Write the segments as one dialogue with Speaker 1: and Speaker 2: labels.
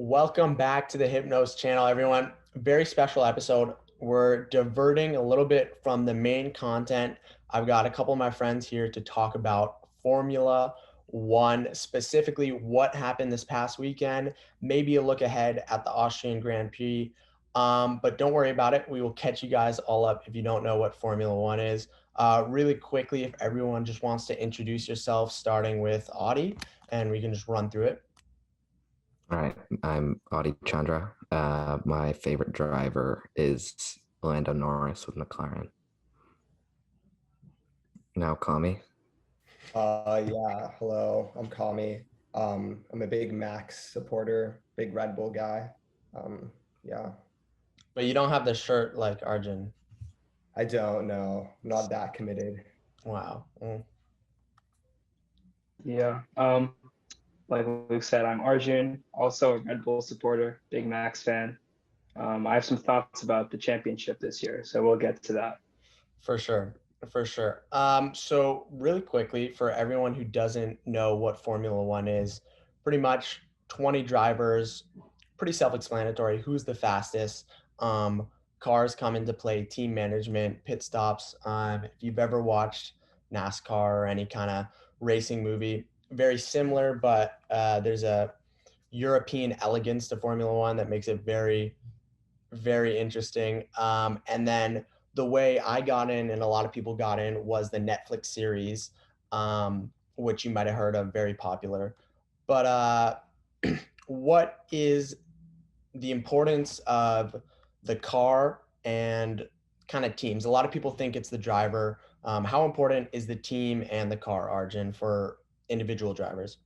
Speaker 1: Welcome back to the Hypnos channel, everyone. Very special episode. We're diverting a little bit from the main content. I've got a couple of my friends here to talk about Formula One, specifically what happened this past weekend, maybe a look ahead at the Austrian Grand Prix. But don't worry about it. We will catch you guys all up if you don't know what Formula One is. Really quickly, if everyone just wants to introduce yourself, starting with Audie, and we can just run through it.
Speaker 2: All right, I'm Audie Chandra. My favorite driver is Lando Norris with McLaren. Now, Kami.
Speaker 3: Yeah, hello, I'm Kami. I'm a big Max supporter, big Red Bull guy. Yeah,
Speaker 1: But you don't have the shirt like Arjun.
Speaker 3: I don't know, not that committed.
Speaker 1: Wow.
Speaker 4: Yeah. Like Luke said, I'm Arjun, also a Red Bull supporter, big Max fan. I have some thoughts about the championship this year, so we'll get to that.
Speaker 1: For sure. For sure. So really quickly, for everyone who doesn't know what Formula One is, pretty much 20 drivers, pretty self-explanatory. Who's the fastest? Cars come into play, team management, pit stops. If you've ever watched NASCAR or any kind of racing movie, very similar, but there's a European elegance to Formula One that makes it very, very interesting. And then the way I got in and a lot of people got in was the Netflix series, which you might have heard of, very popular. But what is the importance of the car and kind of teams? A lot of people think it's the driver. How important is the team and the car, Arjun, for individual drivers?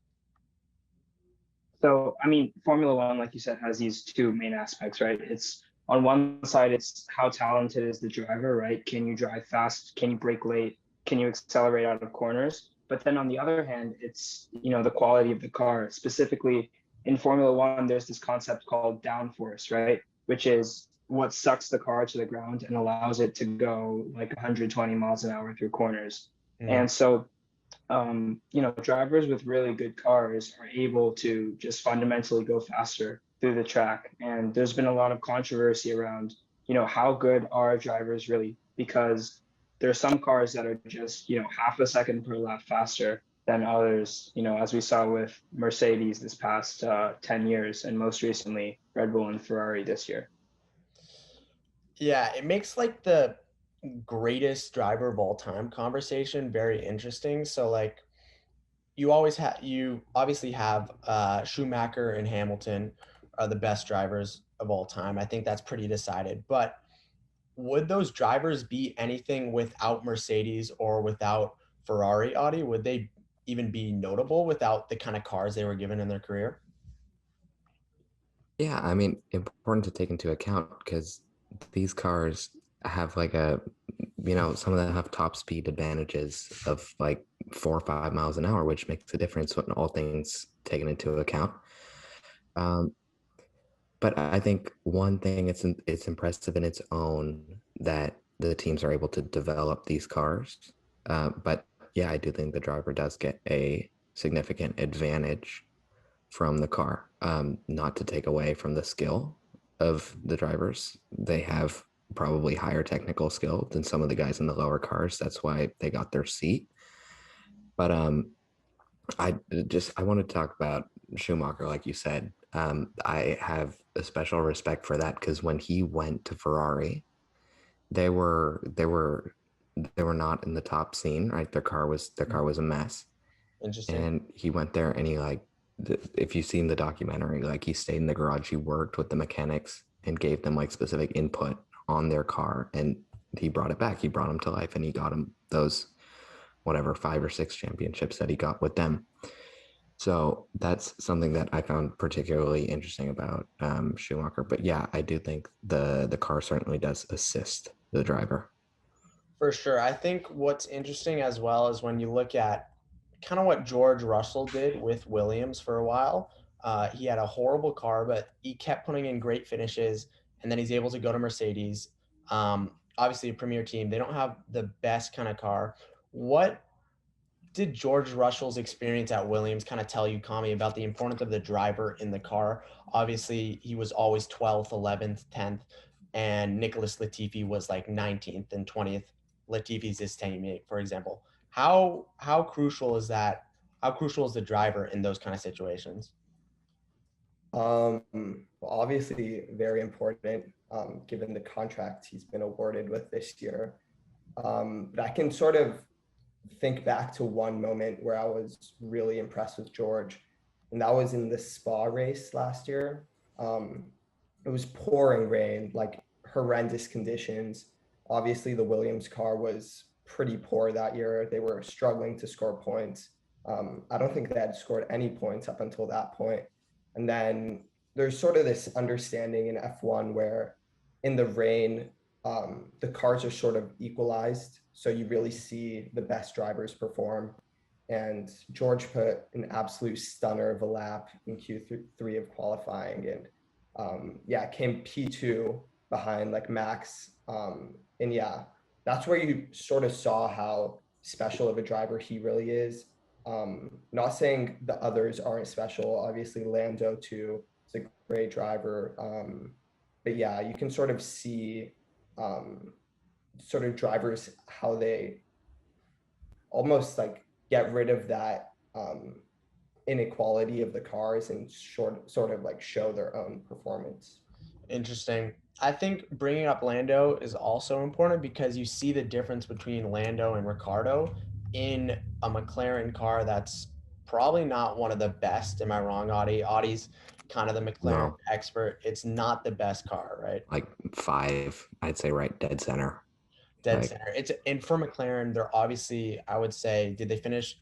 Speaker 4: So, I mean, Formula One, like you said, has these two main aspects, right? It's on one side, it's how talented is the driver, right? Can you drive fast? Can you brake late? Can you accelerate out of corners? But then on the other hand, it's, the quality of the car. Specifically in Formula One, there's this concept called downforce, right? Which is what sucks the car to the ground and allows it to go like 120 miles an hour through corners.
Speaker 1: Mm.
Speaker 4: And so drivers with really good cars are able to just fundamentally go faster through the track. And there's been a lot of controversy around, how good are drivers really? Because there are some cars that are just, half a second per lap faster than others, as we saw with Mercedes this past 10 years, and most recently Red Bull and Ferrari this year.
Speaker 1: Yeah, it makes like the greatest driver of all time conversation very interesting. So like you obviously have Schumacher and Hamilton are the best drivers of all time. I think that's pretty decided. But would those drivers be anything without Mercedes or without Ferrari, Audi? Would they even be notable without the kind of cars they were given in their career?
Speaker 2: Yeah, I mean, important to take into account because these cars have some of them have top speed advantages of like 4 or 5 miles an hour, which makes a difference when all things taken into account. Um, But I think one thing it's impressive in its own that the teams are able to develop these cars. But yeah, I do think the driver does get a significant advantage from the car. Not to take away from the skill of the drivers. They have probably higher technical skill than some of the guys in the lower cars. That's why they got their seat. But I want to talk about Schumacher, like you said. I have a special respect for that because when he went to Ferrari, they were not in the top scene, right? Their car was a mess,
Speaker 1: Interesting.
Speaker 2: and he went there and if you've seen the documentary, like he stayed in the garage, he worked with the mechanics and gave them like specific input on their car, and he brought it back. He brought them to life, and he got them those whatever 5 or 6 championships that he got with them. So that's something that I found particularly interesting about Schumacher. But yeah, I do think the car certainly does assist the driver.
Speaker 1: For sure. I think what's interesting as well is when you look at kind of what George Russell did with Williams for a while. He had a horrible car, but he kept putting in great finishes, and then he's able to go to Mercedes. Obviously, a premier team. They don't have the best kind of car. What did George Russell's experience at Williams kind of tell you, Kami, about the importance of the driver in the car? Obviously, he was always 12th, 11th, 10th, and Nicholas Latifi was like 19th and 20th. Latifi's his teammate, for example. How crucial is that? How crucial is the driver in those kind of situations?
Speaker 3: Well, obviously very important, given the contract he's been awarded with this year. But I can sort of think back to one moment where I was really impressed with George, and that was in the Spa race last year. It was pouring rain, like horrendous conditions. Obviously, the Williams car was pretty poor that year. They were struggling to score points. I don't think they had scored any points up until that point. And then there's sort of this understanding in F1 where in the rain, the cars are sort of equalized. So you really see the best drivers perform. And George put an absolute stunner of a lap in Q3 of qualifying. And yeah, came P2 behind like Max. And yeah, that's where you sort of saw how special of a driver he really is. Not saying the others aren't special. Obviously, Lando too is a great driver. But yeah, you can sort of see sort of drivers how they almost like get rid of that inequality of the cars and sort of like show their own performance.
Speaker 1: Interesting. I think bringing up Lando is also important because you see the difference between Lando and Ricardo in a McLaren car that's probably not one of the best. Am I wrong, Audie? Audie's kind of the McLaren
Speaker 2: No.
Speaker 1: expert. It's not the best car, right?
Speaker 2: Like 5, I'd say right dead center.
Speaker 1: Dead
Speaker 2: Like,
Speaker 1: center. It's and for McLaren, they're obviously, I would say, did they finish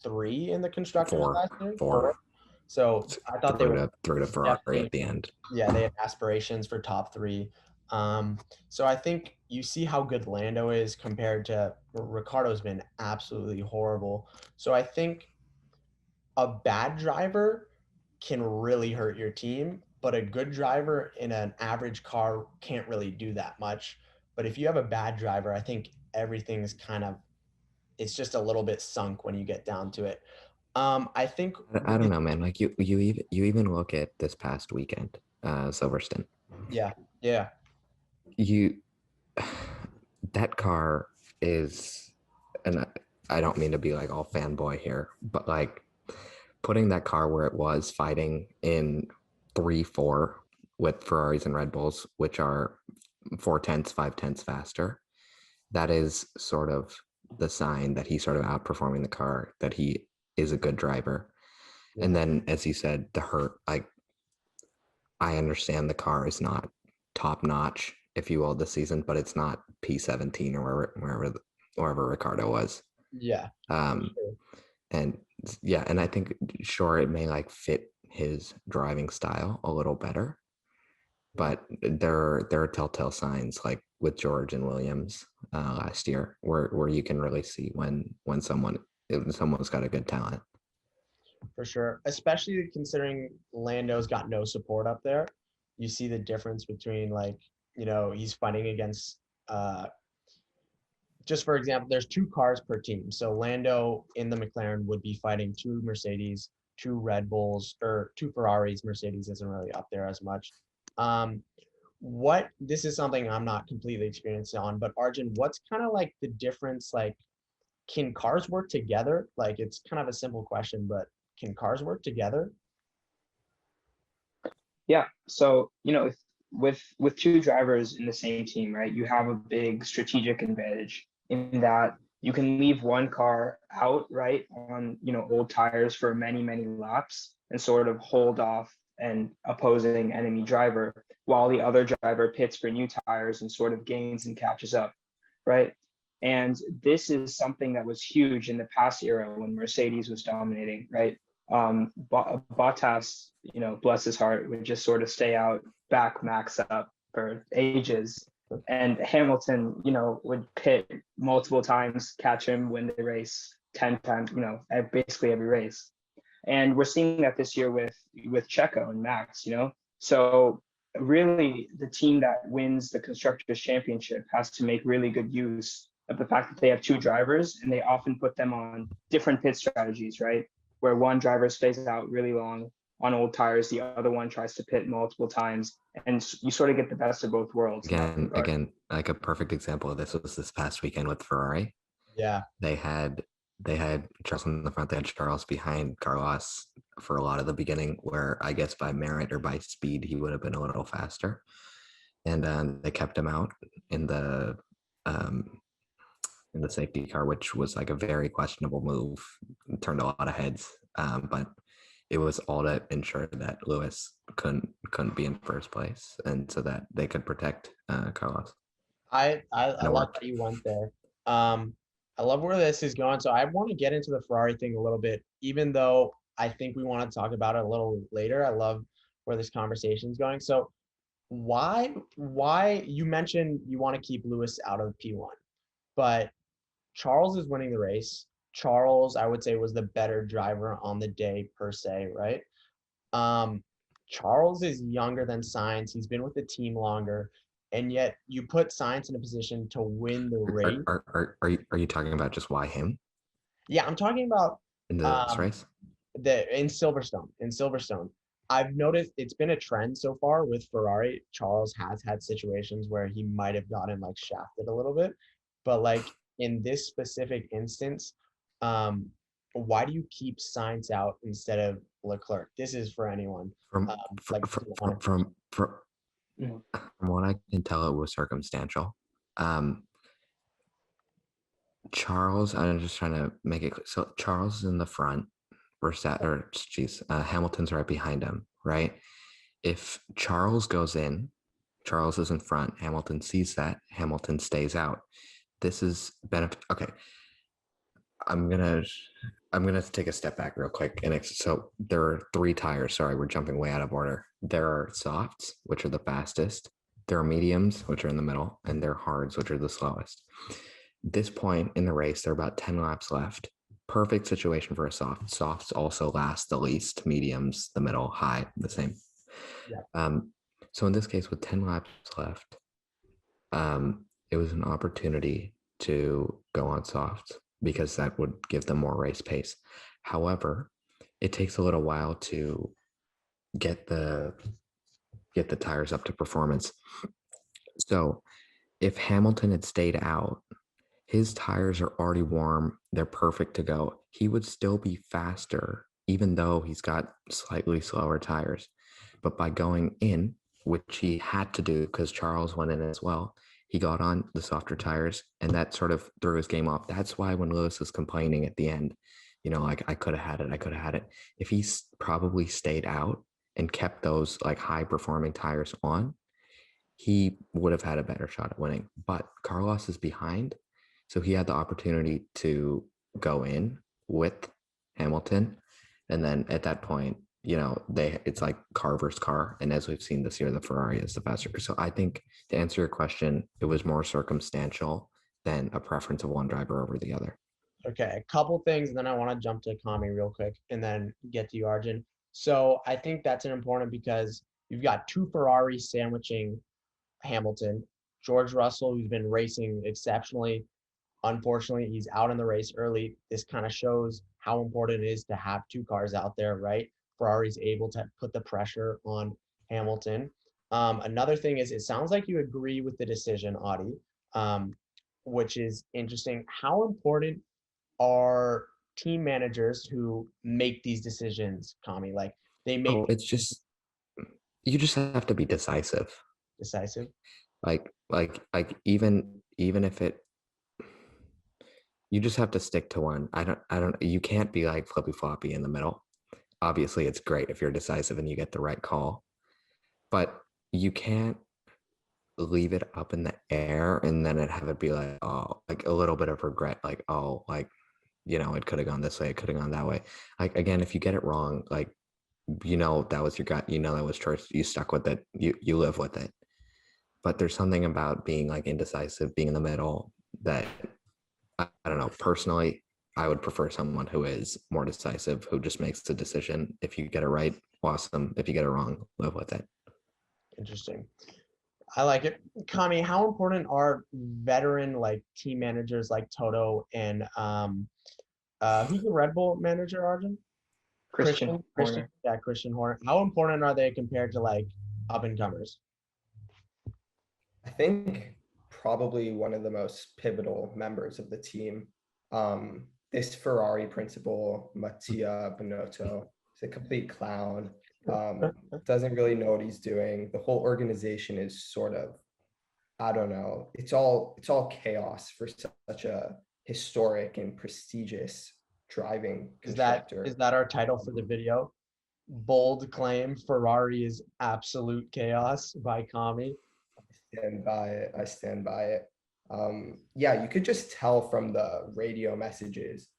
Speaker 1: 3 in the constructors
Speaker 2: four,
Speaker 1: last year?
Speaker 2: four.
Speaker 1: So I thought they were
Speaker 2: through to Ferrari
Speaker 1: definitely,
Speaker 2: at the end.
Speaker 1: yeah, they had aspirations for top 3. So I think you see how good Lando is compared to Ricardo's been absolutely horrible. So I think a bad driver can really hurt your team, but a good driver in an average car can't really do that much. But if you have a bad driver, I think everything's kind of, it's just a little bit sunk when you get down to it. I think
Speaker 2: I don't know, man. Like you even look at this past weekend, Silverstone.
Speaker 1: yeah, yeah,
Speaker 2: You that car is, and I don't mean to be like all fanboy here, but like putting that car where it was fighting in 3-4 with Ferraris and Red Bulls, which are 4/10, 5/10 faster, that is sort of the sign that he's sort of outperforming the car, that he is a good driver.
Speaker 1: Yeah.
Speaker 2: And then, as you said, the hurt, like, I understand the car is not top notch, if you will, this season, but it's not P17 or wherever Ricardo was.
Speaker 1: yeah. Sure.
Speaker 2: And yeah, and I think sure it may like fit his driving style a little better, but there are telltale signs like with George and Williams last year where you can really see when someone's got a good talent.
Speaker 1: For sure, especially considering Lando's got no support up there. You see the difference between like, he's fighting against just for example, there's 2 cars per team. So Lando in the McLaren would be fighting 2 Mercedes, 2 Red Bulls, or 2 Ferraris. Mercedes isn't really up there as much. This is something I'm not completely experienced on, but Arjun, what's kind of like the difference? Like, can cars work together? Like, it's kind of a simple question, but can cars work together?
Speaker 4: Yeah. So, with 2 drivers in the same team, right, you have a big strategic advantage in that you can leave one car out, right, on, old tires for many, many laps and sort of hold off an opposing enemy driver while the other driver pits for new tires and sort of gains and catches up, right? And this is something that was huge in the past era when Mercedes was dominating, right? Bottas, bless his heart, would just sort of stay out, back Max up for ages. And Hamilton, would pit multiple times, catch him, win the race 10 times, basically every race. And we're seeing that this year with Checo and Max, So really the team that wins the Constructors' Championship has to make really good use But the fact that they have two drivers and they often put them on different pit strategies, right? Where one driver stays out really long on old tires, the other one tries to pit multiple times, and you sort of get the best of both worlds.
Speaker 2: Again, like a perfect example of this was this past weekend with Ferrari.
Speaker 1: Yeah.
Speaker 2: They had Charles in the front, they had Charles behind Carlos for a lot of the beginning, where I guess by merit or by speed he would have been a little faster, and they kept him out in the safety car, which was like a very questionable move. It turned a lot of heads, but it was all to ensure that Lewis couldn't be in first place, and so that they could protect Carlos.
Speaker 1: I love that you went there. I love where this is going. So I want to get into the Ferrari thing a little bit, even though I think we want to talk about it a little later. I love where this conversation is going. So why you mentioned you want to keep Lewis out of P1, but Charles is winning the race. Charles, I would say, was the better driver on the day per se, right? Charles is younger than Sainz. He's been with the team longer, and yet you put Sainz in a position to win the race.
Speaker 2: Are you talking about just why him
Speaker 1: Yeah, I'm talking about
Speaker 2: in this race?
Speaker 1: in Silverstone. I've noticed it's been a trend so far with Ferrari. Charles has had situations where he might have gotten like shafted a little bit, but like in this specific instance, why do you keep Sainz out instead of Leclerc? This is for anyone.
Speaker 2: From
Speaker 4: Yeah.
Speaker 2: what I can tell, it was circumstantial. Charles, I'm just trying to make it clear. So Charles is in the front, Hamilton's right behind him, right? If Charles goes in, Charles is in front, Hamilton sees that, Hamilton stays out. This is benefit. Okay. I'm gonna take a step back real quick. And so there are 3 tires. Sorry, we're jumping way out of order. There are softs, which are the fastest. There are mediums, which are in the middle, and there are hards, which are the slowest. This point in the race, there are about 10 laps left. Perfect situation for a soft. Softs also last the least. Mediums, the middle, high, the same.
Speaker 1: Yeah.
Speaker 2: So in this case, with 10 laps left, it was an opportunity to go on softs because that would give them more race pace. However, it takes a little while to get the tires up to performance. So if Hamilton had stayed out, his tires are already warm. They're perfect to go. He would still be faster, even though he's got slightly slower tires. But by going in, which he had to do because Charles went in as well, he got on the softer tires, and that sort of threw his game off. That's why when Lewis was complaining at the end, like, I could have had it. If he probably stayed out and kept those like high performing tires on, he would have had a better shot at winning. But Carlos is behind, so he had the opportunity to go in with Hamilton. And then at that point, it's like car versus car. And as we've seen this year, the Ferrari is the faster. So I think to answer your question, it was more circumstantial than a preference of one driver over the other.
Speaker 1: Okay, a couple things, and then I want to jump to Kami real quick and then get to you, Arjun. So I think that's an important because you've got 2 Ferraris sandwiching Hamilton. George Russell, who's been racing exceptionally. Unfortunately, he's out in the race early. This kind of shows how important it is to have 2 cars out there, right? Ferrari's able to put the pressure on Hamilton. Another thing is, it sounds like you agree with the decision, Audie, which is interesting. How important are team managers who make these decisions, Kami? Like they make
Speaker 2: it's just you just have to be decisive. Like even if it, you just have to stick to one. You can't be like flippy floppy in the middle. Obviously it's great if you're decisive and you get the right call, but you can't leave it up in the air and then have it be like, oh, like a little bit of regret, like, oh, like, it could have gone this way, it could have gone that way. Like, again, if you get it wrong, like, that was your gut, that was choice, you stuck with it, you live with it. But there's something about being like indecisive, being in the middle, that I don't know, personally, I would prefer someone who is more decisive, who just makes the decision. If you get it right, awesome. If you get it wrong, live with it.
Speaker 1: Interesting. I like it. Kami, how important are veteran like team managers like Toto and who's the Red Bull manager, Arjun?
Speaker 4: Christian
Speaker 1: Christian,
Speaker 4: Horner.
Speaker 1: yeah, Christian Horner. How important are they compared to like up and comers?
Speaker 3: I think probably one of the most pivotal members of the team. This Ferrari principal, Mattia Binotto, is a complete clown. Doesn't really know what he's doing. The whole organization is sort of, I don't know. It's all chaos for such a historic and prestigious driving
Speaker 1: Is
Speaker 3: constructor.
Speaker 1: that our title for the video? Bold claim: Ferrari is absolute chaos by Kami.
Speaker 3: Stand by it. I stand by it. Yeah, you could just tell from the radio messages.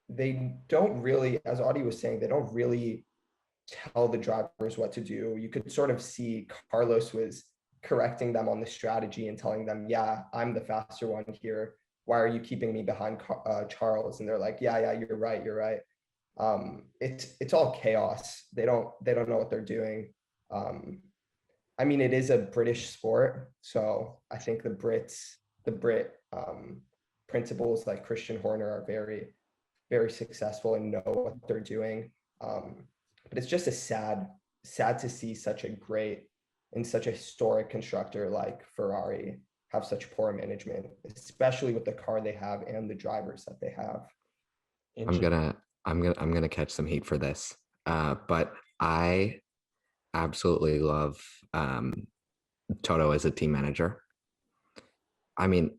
Speaker 3: They don't really, as Audie was saying, they don't really tell the drivers what to do. You could sort of see Carlos was correcting them on the strategy and telling them, "Yeah, I'm the faster one here. Why are you keeping me behind Charles?" And they're like, "Yeah, you're right, you're right." It's all chaos. They don't know what they're doing. Um, I mean, it is a British sport, so I think the Brit principals like Christian Horner are very, very successful and know what they're doing. But it's just sad to see such a great and such a historic constructor like Ferrari have such poor management, especially with the car they have and the drivers that they have.
Speaker 2: I'm gonna I'm gonna catch some heat for this. But I absolutely love Toto as a team manager. I mean,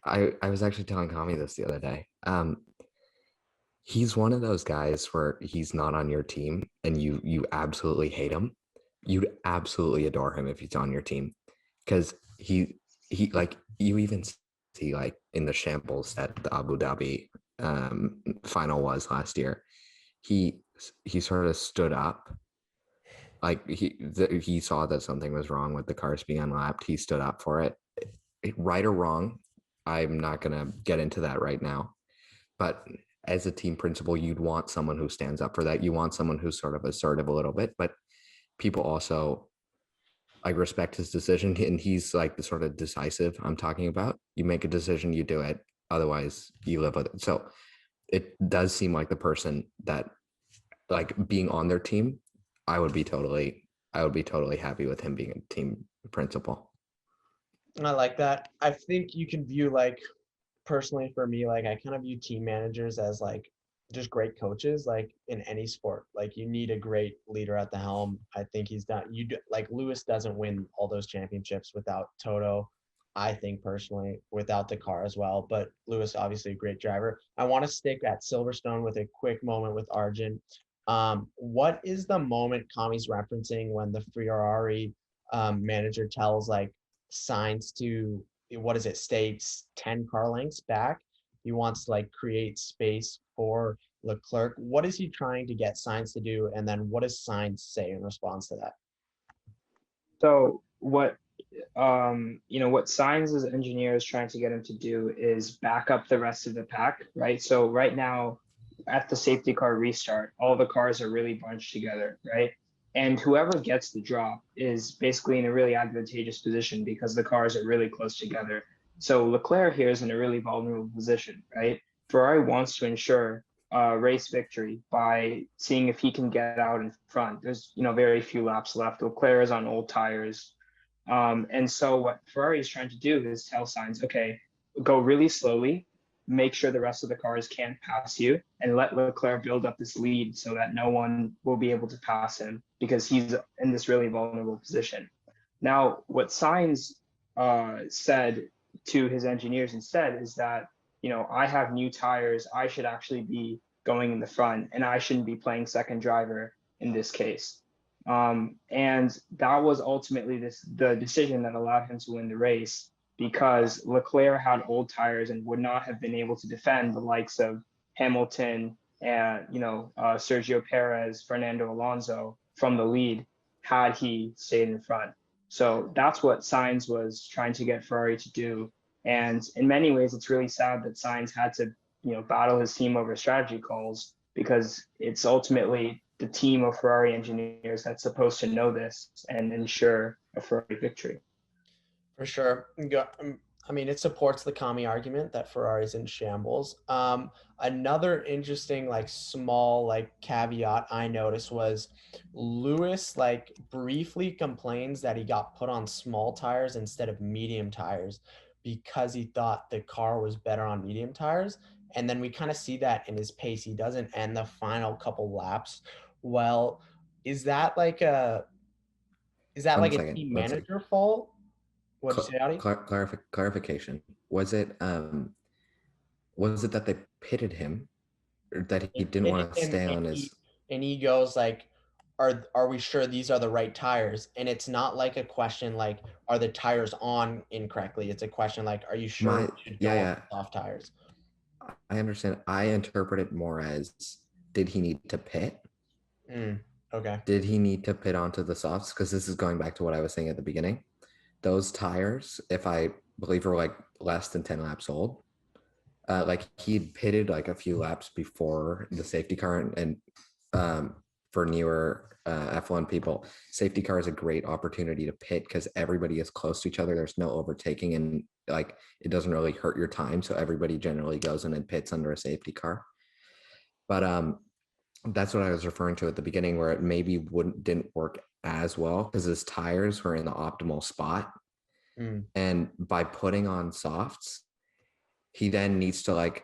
Speaker 2: I was actually telling Kami this the other day. He's one of those guys where he's not on your team and you absolutely hate him. You'd absolutely adore him if he's on your team. Because he like you even see like in the shambles that the Abu Dhabi final was last year, he sort of stood up. Like he saw that something was wrong with the cars being unlapped. He stood up for it. Right or wrong, I'm not gonna get into that right now. But as a team principal, you'd want someone who stands up for that. You want someone who's sort of assertive a little bit, but people also like respect his decision, and he's like the sort of decisive I'm talking about. You make a decision, you do it. Otherwise, you live with it. So it does seem like the person that like being on their team, I would be totally happy with him being a team principal.
Speaker 1: I like that. I think you can view like personally for me, like I kind of view team managers as like just great coaches, like in any sport. Like you need a great leader at the helm. I think he's done like Lewis doesn't win all those championships without Toto. I think personally without the car as well. But Lewis obviously a great driver. I want to stick at Silverstone with a quick moment with Arjun. What is the moment Kami's referencing when the Ferrari manager tells like Sainz to what is it, states 10 car lengths back. He wants to like create space for Leclerc. What is he trying to get Sainz to do? And then what does Sainz say in response to that?
Speaker 4: So what what Sainz's engineer is trying to get him to do is back up the rest of the pack, right? So right now at the safety car restart, all the cars are really bunched together, right? And whoever gets the drop is basically in a really advantageous position because the cars are really close together. So Leclerc here is in a really vulnerable position, right? Ferrari wants to ensure race victory by seeing if he can get out in front. There's very few laps left. Leclerc is on old tires. And so what Ferrari is trying to do is tell Sainz, okay, go really slowly, make sure the rest of the cars can't pass you, and let Leclerc build up this lead so that no one will be able to pass him because he's in this really vulnerable position. Now, what Sainz said to his engineers instead is that, I have new tires. I should actually be going in the front, and I shouldn't be playing second driver in this case. And that was ultimately the decision that allowed him to win the race because Leclerc had old tires and would not have been able to defend the likes of Hamilton and Sergio Perez, Fernando Alonso from the lead had he stayed in front. So that's what Sainz was trying to get Ferrari to do. And in many ways, it's really sad that Sainz had to battle his team over strategy calls because it's ultimately the team of Ferrari engineers that's supposed to know this and ensure a Ferrari victory.
Speaker 1: For sure. I mean, it supports the Kami argument that Ferrari's in shambles. Another interesting, like, small, like, caveat I noticed was Lewis, like, briefly complains that he got put on small tires instead of medium tires because he thought the car was better on medium tires. And then we kind of see that in his pace. He doesn't end the final couple laps well. Is that like a
Speaker 2: One
Speaker 1: a
Speaker 2: second.
Speaker 1: team
Speaker 2: One second.
Speaker 1: manager fault? What'd you say, Adi?
Speaker 2: Clarification. Was it that they pitted him, or that he
Speaker 1: They
Speaker 2: didn't
Speaker 1: pitted
Speaker 2: want to
Speaker 1: him
Speaker 2: stay
Speaker 1: and
Speaker 2: on his?
Speaker 1: he goes like, are we sure these are the right tires? And it's not like a question like, are the tires on incorrectly? It's a question like, are you sure we should
Speaker 2: Yeah,
Speaker 1: go on
Speaker 2: yeah.
Speaker 1: soft tires?
Speaker 2: I understand. I interpret it more as, did he need to pit?
Speaker 1: Okay.
Speaker 2: Did he need to pit onto the softs? Because this is going back to what I was saying at the beginning. Those tires, if I believe, are like less than 10 laps old. Like he'd pitted like a few laps before the safety car, and for newer F1 people, safety car is a great opportunity to pit because everybody is close to each other. There's no overtaking, and like it doesn't really hurt your time. So everybody generally goes in and pits under a safety car. But that's what I was referring to at the beginning, where it maybe didn't work as well because his tires were in the optimal spot. And by putting on softs, he then needs to like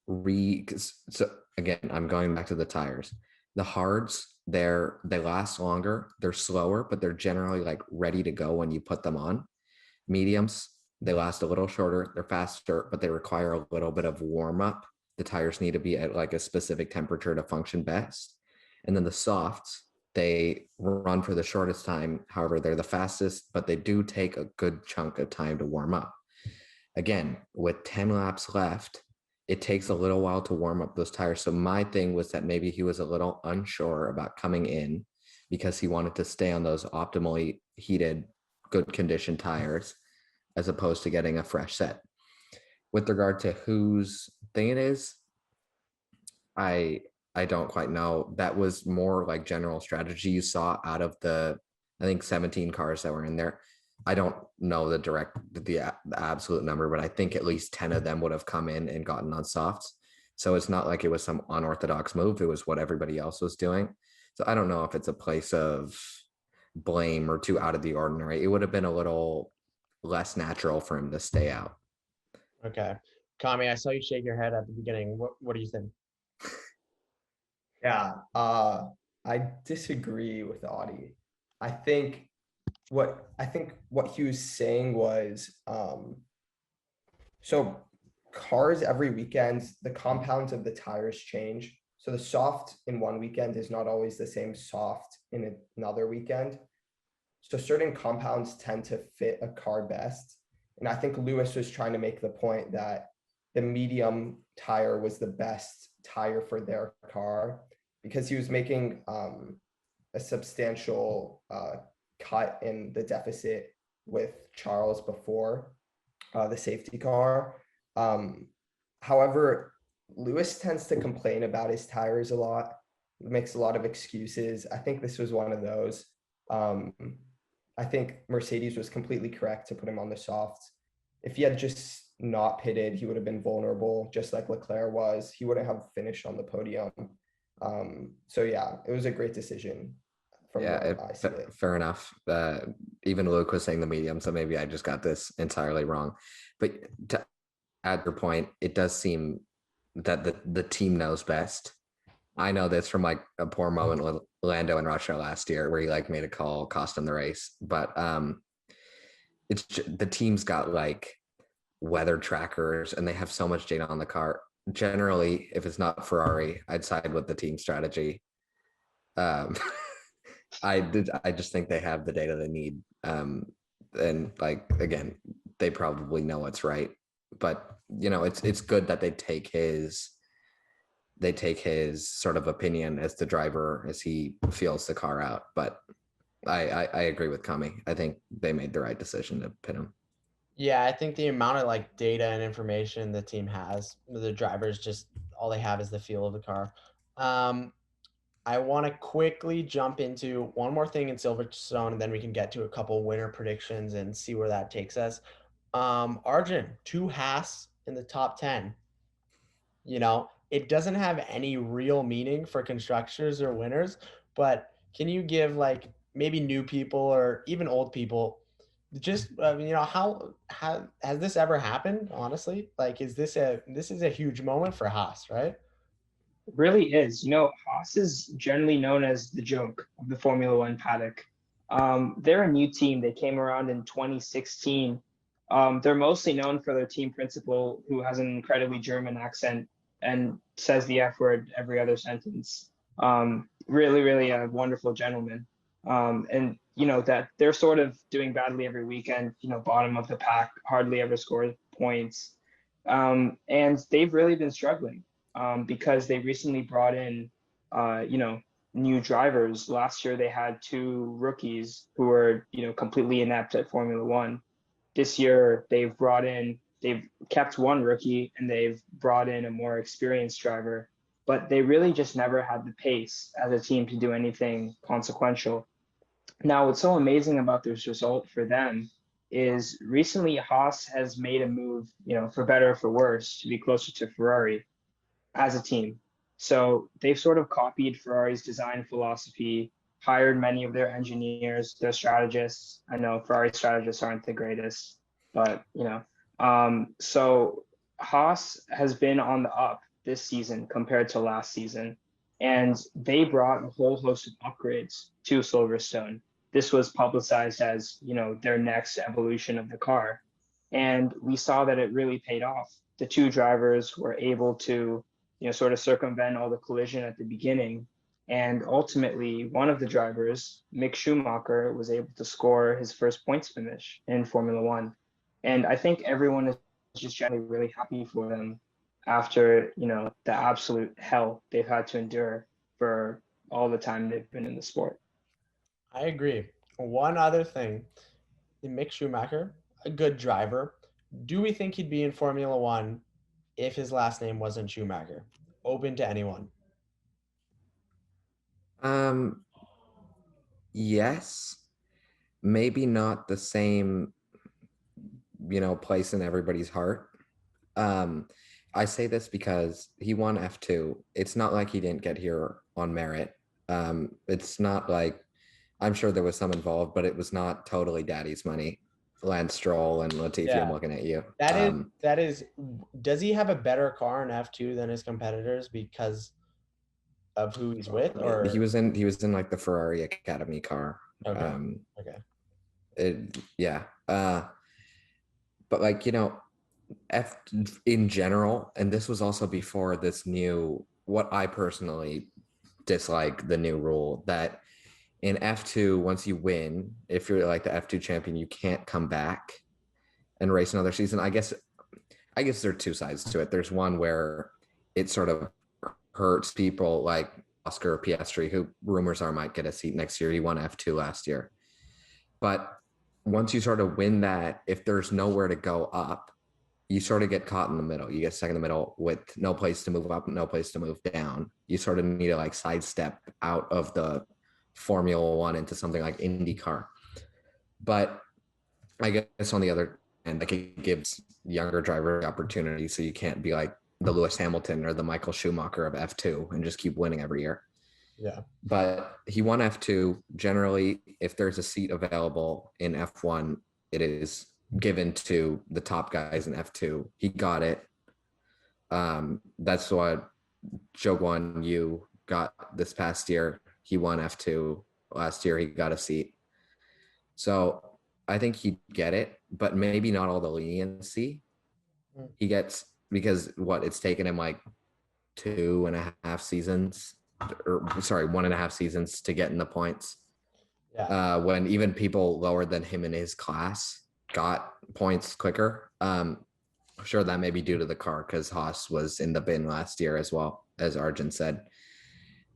Speaker 2: so again, I'm going back to the tires. The hards, they last longer, they're slower, but they're generally like ready to go when you put them on. Mediums, they last a little shorter, they're faster, but they require a little bit of warm up. The tires need to be at like a specific temperature to function best. And then the softs, they run for the shortest time. However, they're the fastest, but they do take a good chunk of time to warm up. Again, with 10 laps left, it takes a little while to warm up those tires. So my thing was that maybe he was a little unsure about coming in because he wanted to stay on those optimally heated, good condition tires as opposed to getting a fresh set. With regard to whose thing it is, I don't quite know. That was more like general strategy you saw out of the, I think, 17 cars that were in there. I don't know the absolute number, but I think at least 10 of them would have come in and gotten on softs. So it's not like it was some unorthodox move. It was what everybody else was doing. So I don't know if it's a place of blame or too out of the ordinary. It would have been a little less natural for him to stay out.
Speaker 1: Okay. Kami, I saw you shake your head at the beginning. What do you think?
Speaker 3: Yeah, I disagree with Audie. I think what he was saying was, so cars every weekend, the compounds of the tires change. So the soft in one weekend is not always the same soft in another weekend. So certain compounds tend to fit a car best. And I think Lewis was trying to make the point that the medium tire was the best tire for their car because he was making a substantial cut in the deficit with Charles before the safety car. However, Lewis tends to complain about his tires a lot, makes a lot of excuses. I think this was one of those. I think Mercedes was completely correct to put him on the softs. If he had just not pitted, he would have been vulnerable, just like Leclerc was. He wouldn't have finished on the podium. So yeah, it was a great decision.
Speaker 2: Fair enough. Even Luke was saying the medium, so maybe I just got this entirely wrong. But to add your point, it does seem that the team knows best. I know this from like a poor moment with Lando in Russia last year, where he like made a call, cost him the race. But it's the team's got like weather trackers, and they have so much data on the car. Generally, if it's not Ferrari, I'd side with the team strategy. I just think they have the data they need. And like, again, they probably know what's right, but you know, it's good that they take his sort of opinion as the driver as he feels the car out. But I agree with Kami. I think they made the right decision to pit him.
Speaker 1: Yeah, I think the amount of like data and information the team has, the drivers just all they have is the feel of the car. I want to quickly jump into one more thing in Silverstone, and then we can get to a couple winner predictions and see where that takes us. Arjun, two Haas in the top 10. It doesn't have any real meaning for constructors or winners, but can you give like maybe new people or even old people just how has this ever happened, honestly? Like, this is a huge moment for Haas, right?
Speaker 4: It really is. Haas is generally known as the joke of the Formula One paddock. They're a new team. They came around in 2016. They're mostly known for their team principal, who has an incredibly German accent and says the F word every other sentence. Really, really a wonderful gentleman. And that they're sort of doing badly every weekend. Bottom of the pack, hardly ever score points, and they've really been struggling because they recently brought in, new drivers. Last year they had two rookies who were, completely inept at Formula One. This year they've kept one rookie and they've brought in a more experienced driver, but they really just never had the pace as a team to do anything consequential. Now, what's so amazing about this result for them is recently Haas has made a move, for better or for worse, to be closer to Ferrari as a team. So they've sort of copied Ferrari's design philosophy, hired many of their engineers, their strategists. I know Ferrari strategists aren't the greatest, but so Haas has been on the up this season compared to last season, and they brought a whole host of upgrades to Silverstone. This was publicized as their next evolution of the car, and we saw that it really paid off. The two drivers were able to sort of circumvent all the collision at the beginning. And ultimately, one of the drivers, Mick Schumacher, was able to score his first points finish in Formula One. And I think everyone is just generally really happy for them after, the absolute hell they've had to endure for all the time they've been in the sport.
Speaker 1: I agree. One other thing, Mick Schumacher, a good driver. Do we think he'd be in Formula One if his last name wasn't Schumacher? Open to anyone.
Speaker 2: Um, yes, maybe not the same, place in everybody's heart. Um, I say this because he won F2. It's not like he didn't get here on merit. It's not like I'm sure there was some involved, but it was not totally daddy's money. Lance Stroll and Latifi, I'm
Speaker 1: Yeah,
Speaker 2: looking at you.
Speaker 1: that is. Does he have a better car in F2 than his competitors because of who he's with,
Speaker 2: He
Speaker 1: or
Speaker 2: was in like the Ferrari Academy car.
Speaker 1: okay,
Speaker 2: Um,
Speaker 1: okay,
Speaker 2: yeah. But like F in general, and this was also before this new. What I personally dislike the new rule that in F2, once you win, if you're like the F2 champion, you can't come back and race another season. I guess there are two sides to it. There's one where it sort of hurts people like Oscar Piastri, who rumors are might get a seat next year. He won F2 last year. But once you sort of win that, if there's nowhere to go up, you sort of get caught in the middle. You get stuck in the middle with no place to move up, no place to move down. You sort of need to like sidestep out of the Formula One into something like IndyCar. But I guess on the other end, like it gives younger drivers opportunity, so you can't be like the Lewis Hamilton or the Michael Schumacher of F2 and just keep winning every year.
Speaker 1: yeah,
Speaker 2: But he won F2. Generally, if there's a seat available in F1, it is given to the top guys in F2. He got it. That's what Joe Yu got this past year. He won F2 last year. He got a seat. So I think he'd get it, but maybe not all the leniency he gets because it's taken him like 2.5 seasons, or sorry, 1.5 seasons to get in the points.
Speaker 1: yeah.
Speaker 2: When even people lower than him in his class got points quicker. I'm sure that may be due to the car because Haas was in the bin last year as well, as Arjun said.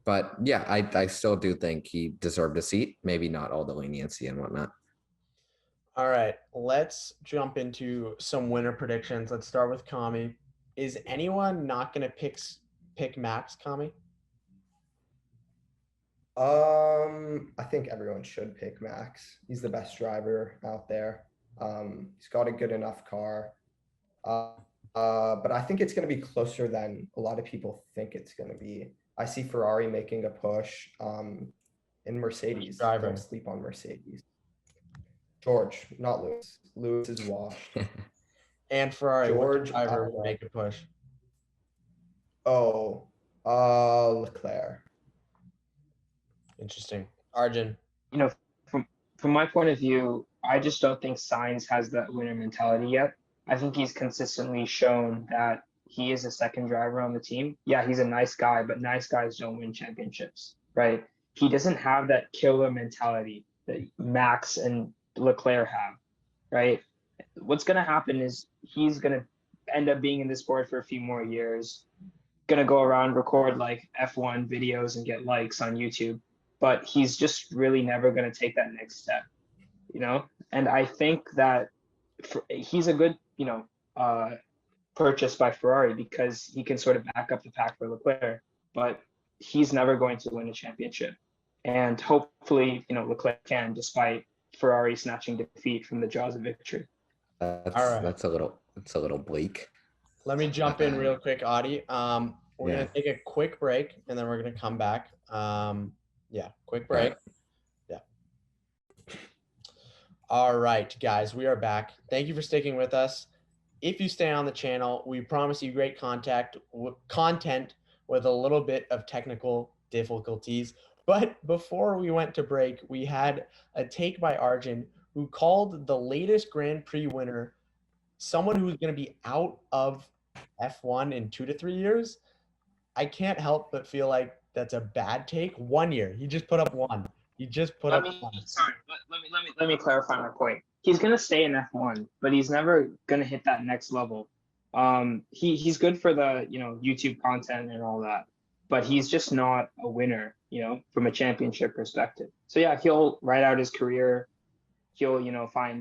Speaker 2: But yeah, I still do think he deserved a seat, maybe not all the leniency and whatnot.
Speaker 1: All right, let's jump into some winner predictions. Let's start with Kami. Is anyone not going to pick Max, Kami?
Speaker 3: I think everyone should pick Max. He's the best driver out there. He's got a good enough car. But I think it's going to be closer than a lot of people think it's going to be. I see Ferrari making a push. In Mercedes,
Speaker 1: driver?
Speaker 3: don't sleep on Mercedes. George, not Lewis. Lewis is washed.
Speaker 1: And Ferrari, which
Speaker 3: George,
Speaker 1: driver would make a push?
Speaker 3: Oh, Leclerc.
Speaker 1: Interesting. Arjun.
Speaker 4: You know, from my point of view, I just don't think Sainz has that winner mentality yet. I think he's consistently shown that he is a second driver on the team. Yeah, he's a nice guy, but nice guys don't win championships, right? He doesn't have that killer mentality that Max and Leclerc have, right? What's going to happen is he's going to end up being in the sport for a few more years, going to go around, record like F1 videos and get likes on YouTube, but he's just really never going to take that next step, you know? And I think that he's a good, purchase by Ferrari because he can sort of back up the pack for Leclerc, but he's never going to win a championship. And hopefully, Leclerc can, despite Ferrari snatching defeat from the jaws of victory.
Speaker 2: That's a little bleak.
Speaker 1: Let me jump in real quick, Audie. We're
Speaker 2: Yeah.
Speaker 1: gonna take a quick break and then we're gonna come back. Quick break. Yeah. All right, guys, we are back. Thank you for sticking with us. If you stay on the channel, we promise you great content with a little bit of technical difficulties. But before we went to break, we had a take by Arjun, who called the latest Grand Prix winner someone who's going to be out of F1 in 2 to 3 years. I can't help but feel like that's a bad take. 1 year. He just put up one. He just put up one.
Speaker 4: Sorry, let me clarify my point. He's gonna stay in F1, but he's never gonna hit that next level. He's good for the YouTube content and all that, but he's just not a winner, from a championship perspective. So yeah, he'll write out his career. He'll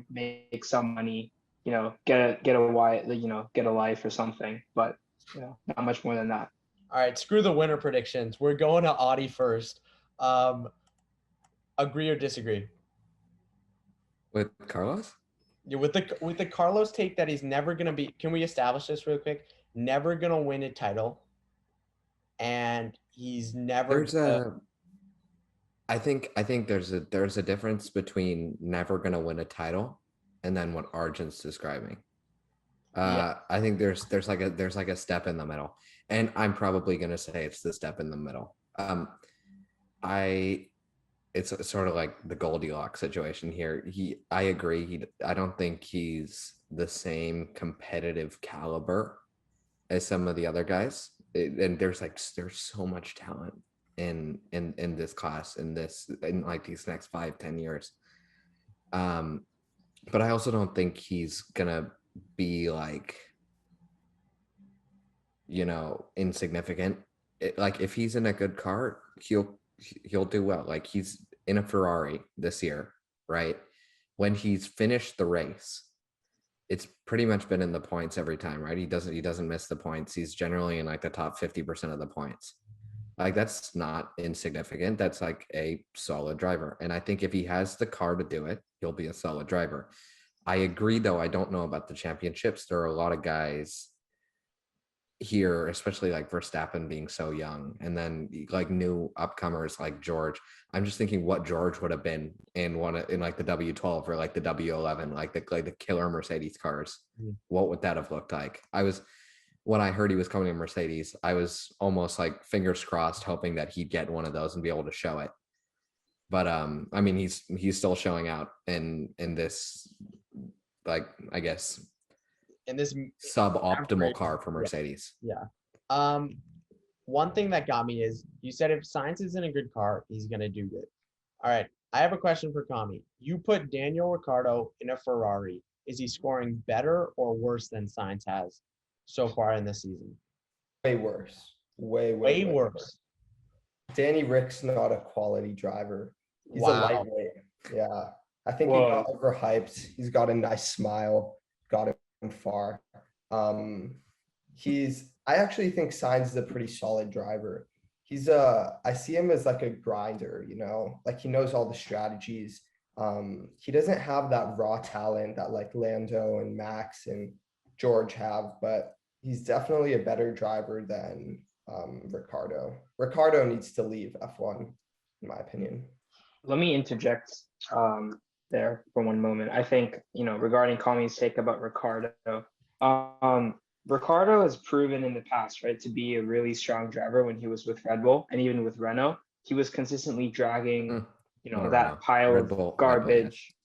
Speaker 4: make some money, get a life or something, but not much more than that.
Speaker 1: All right, screw the winner predictions. We're going to Audie first. Agree or disagree?
Speaker 2: With Carlos?
Speaker 1: Yeah, with the Carlos take that he's never gonna be. Can we establish this real quick? Never gonna win a title, and he's never.
Speaker 2: I think there's a difference between never gonna win a title and then what Arjun's describing. I think there's like a step in the middle, and I'm probably gonna say it's the step in the middle. It's sort of like the Goldilocks situation here. I agree. I don't think he's the same competitive caliber as some of the other guys. And there's so much talent in this class, in like these next 5-10 years. But I also don't think he's gonna be like, insignificant. Like if he's in a good car, he'll do well. Like he's in a Ferrari this year, right? When he's finished the race, it's pretty much been in the points every time, right? He doesn't miss the points. He's generally in like the top 50% of the points. Like that's not insignificant. That's like a solid driver. And I think if he has the car to do it, he'll be a solid driver. I agree though, I don't know about the championships. There are a lot of guys here, especially like Verstappen being so young, and then like new upcomers like George. I'm just thinking what George would have been in like the W12 or like the W11, like the killer Mercedes cars. What would that have looked like? When I heard he was coming to Mercedes, I was almost like fingers crossed, hoping that he'd get one of those and be able to show it. But I mean, he's still showing out in this, like, I guess,
Speaker 1: in this
Speaker 2: suboptimal car for Mercedes.
Speaker 1: Yeah. One thing that got me is you said if Sainz is in a good car, he's gonna do good. All right. I have a question for Kami. You put Daniel Ricciardo in a Ferrari. Is he scoring better or worse than Sainz has so far in this season?
Speaker 3: Way worse. Way worse. Danny Rick's not a quality driver. He's a lightweight. Yeah. I think he got overhyped. He's got a nice smile. Got him far. I actually think Sainz is a pretty solid driver. I see him as like a grinder, like he knows all the strategies. He doesn't have that raw talent that like Lando and Max and George have, but he's definitely a better driver than Ricardo. Ricardo needs to leave F1, in my opinion.
Speaker 4: Let me interject there for one moment. I think, regarding Kami's take about Ricardo, um, Ricardo has proven in the past, right, to be a really strong driver when he was with Red Bull and even with Renault. He was consistently dragging,
Speaker 2: Not Renault.
Speaker 4: that pile
Speaker 2: Red
Speaker 4: of
Speaker 2: Bull,
Speaker 4: garbage.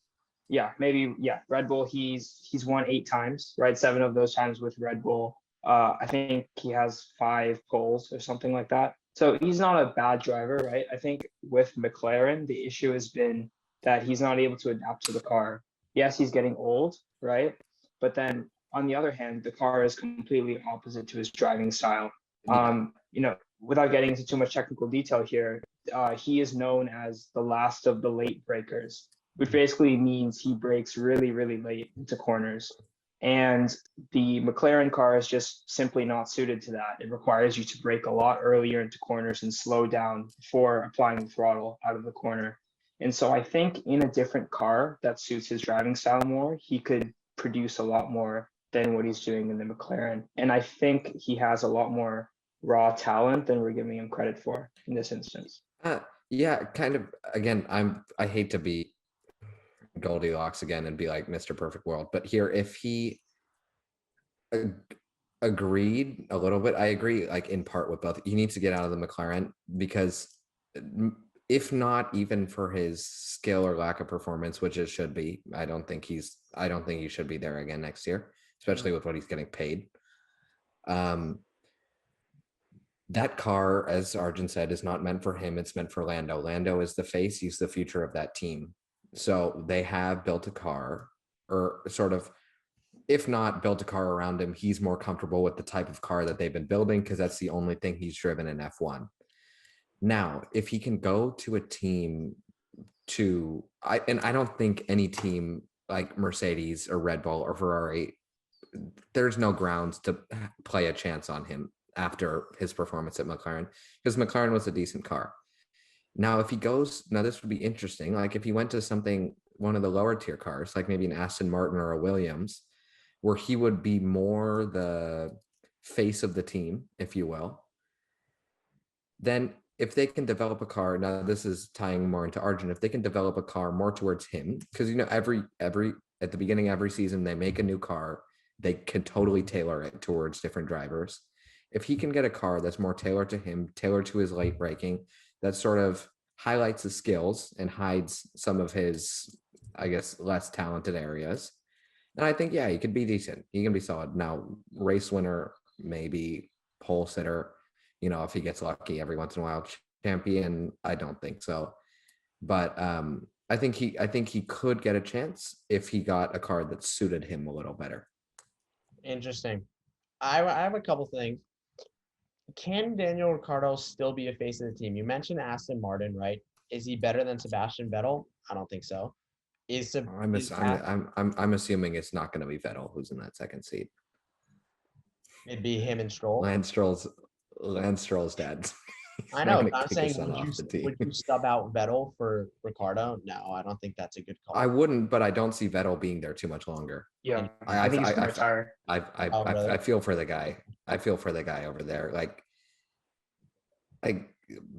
Speaker 2: yes.
Speaker 4: Yeah, Red Bull, he's won 8 times, right? 7 of those times with Red Bull. I think he has 5 poles or something like that. So he's not a bad driver, right? I think with McLaren, the issue has been that he's not able to adapt to the car. Yes, he's getting old, right? But then on the other hand, the car is completely opposite to his driving style.
Speaker 2: Yeah.
Speaker 4: Without getting into too much technical detail here, he is known as the last of the late breakers, which basically means he brakes really, really late into corners. And the McLaren car is just simply not suited to that. It requires you to brake a lot earlier into corners and slow down before applying the throttle out of the corner. And so I think in a different car that suits his driving style more, he could produce a lot more than what he's doing in the McLaren. And I think he has a lot more raw talent than we're giving him credit for in this instance.
Speaker 2: Yeah, kind of. Again, I hate to be Goldilocks again and be like Mr. Perfect World, but here, if he agreed a little bit, I agree, like in part with both. He needs to get out of the McLaren because, if not even for his skill or lack of performance, which it should be, I don't think he should be there again next year, especially with what he's getting paid. That car, as Arjun said, is not meant for him. It's meant for Lando. Lando is the face. He's the future of that team. So they have built a car, or sort of, if not built a car around him, he's more comfortable with the type of car that they've been building because that's the only thing he's driven in F1. Now, if he can go to a team I don't think any team like Mercedes or Red Bull or Ferrari, there's no grounds to play a chance on him after his performance at McLaren, because McLaren was a decent car. Now, if he goes, now this would be interesting. Like if he went to one of the lower tier cars, like maybe an Aston Martin or a Williams, where he would be more the face of the team, if you will, then if they can develop a car, now this is tying more into Arjun, if they can develop a car more towards him, because every at the beginning of every season they make a new car, they can totally tailor it towards different drivers. If he can get a car that's more tailored to him, tailored to his late braking, that sort of highlights his skills and hides some of his, I guess, less talented areas, and I think, yeah, he could be decent. He can be solid. Now, race winner, maybe pole sitter, if he gets lucky every once in a while. Champion, I don't think so. But I think he could get a chance if he got a car that suited him a little better.
Speaker 1: Interesting. I have a couple things. Can Daniel Ricciardo still be a face of the team? You mentioned Aston Martin, right? Is he better than Sebastian Vettel? I don't think so.
Speaker 2: I'm assuming it's not going to be Vettel who's in that second seat.
Speaker 1: It'd be him and Stroll.
Speaker 2: Lance Stroll's dad.
Speaker 1: I know, but I'm saying, would you sub out Vettel for Ricciardo? No, I don't think that's a good call.
Speaker 2: I wouldn't, but I don't see Vettel being there too much longer.
Speaker 4: Yeah, I think he's going to retire.
Speaker 2: I feel for the guy. I feel for the guy over there. Like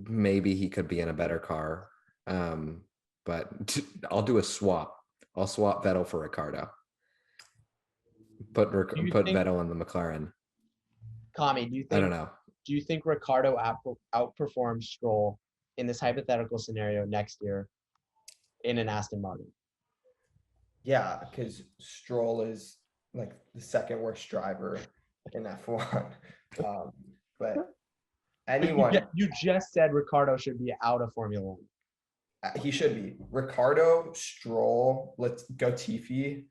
Speaker 2: maybe he could be in a better car. But I'll do a swap. I'll swap Vettel for Ricciardo. Put Vettel in the McLaren.
Speaker 1: Kami, I don't know. Do you think Ricciardo outperforms Stroll in this hypothetical scenario next year in an Aston Martin?
Speaker 3: Yeah, because Stroll is like the second worst driver in F1. But anyone.
Speaker 1: You just said Ricciardo should be out of Formula One.
Speaker 3: He should be. Ricciardo, Stroll, let's go Tiffy.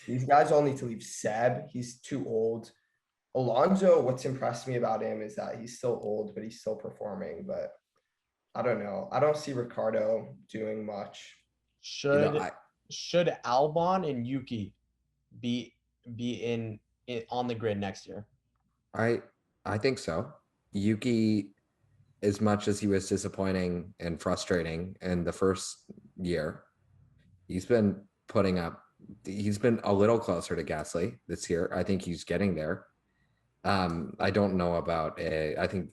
Speaker 3: These guys all need to leave. Seb, he's too old. Alonso, what's impressed me about him is that he's still old, but he's still performing. But I don't know. I don't see Ricciardo doing much.
Speaker 1: Should Albon and Yuki be in on the grid next year?
Speaker 2: I think so. Yuki, as much as he was disappointing and frustrating in the first year, he's been putting up. He's been a little closer to Gasly this year. I think he's getting there. I don't know about. I think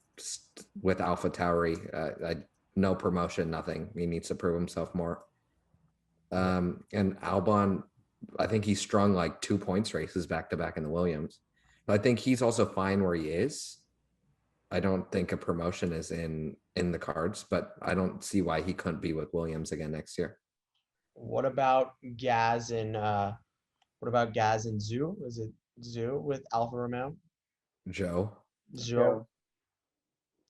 Speaker 2: with AlphaTauri, no promotion, nothing. He needs to prove himself more. And Albon, I think he strung like 2 points races back to back in the Williams. But I think he's also fine where he is. I don't think a promotion is in the cards, but I don't see why he couldn't be with Williams again next year.
Speaker 1: What about Gaz and Zhu? Is it Zhu with Alfa Romeo?
Speaker 2: Joe,
Speaker 1: Zhu.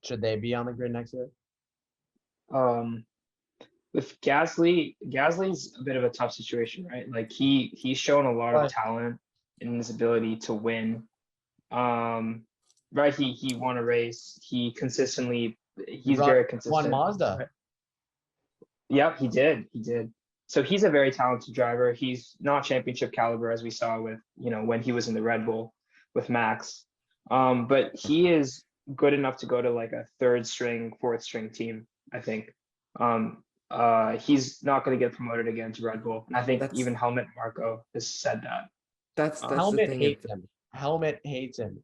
Speaker 1: Should they be on the grid next year?
Speaker 4: With Gasly's a bit of a tough situation, right? Like he's shown a lot of
Speaker 1: Right.
Speaker 4: talent in his ability to win. Right, he won a race. He's very
Speaker 1: Won
Speaker 4: consistent.
Speaker 1: Mazda.
Speaker 4: Right. Yep, he did. So he's a very talented driver. He's not championship caliber as we saw with, when he was in the Red Bull with Max. But he is good enough to go to like a third string, fourth string team, I think. He's not going to get promoted again to Red Bull. And I think even Helmut Marko has said that.
Speaker 2: That's
Speaker 1: Helmut
Speaker 2: the thing.
Speaker 1: hates him. Helmut hates him.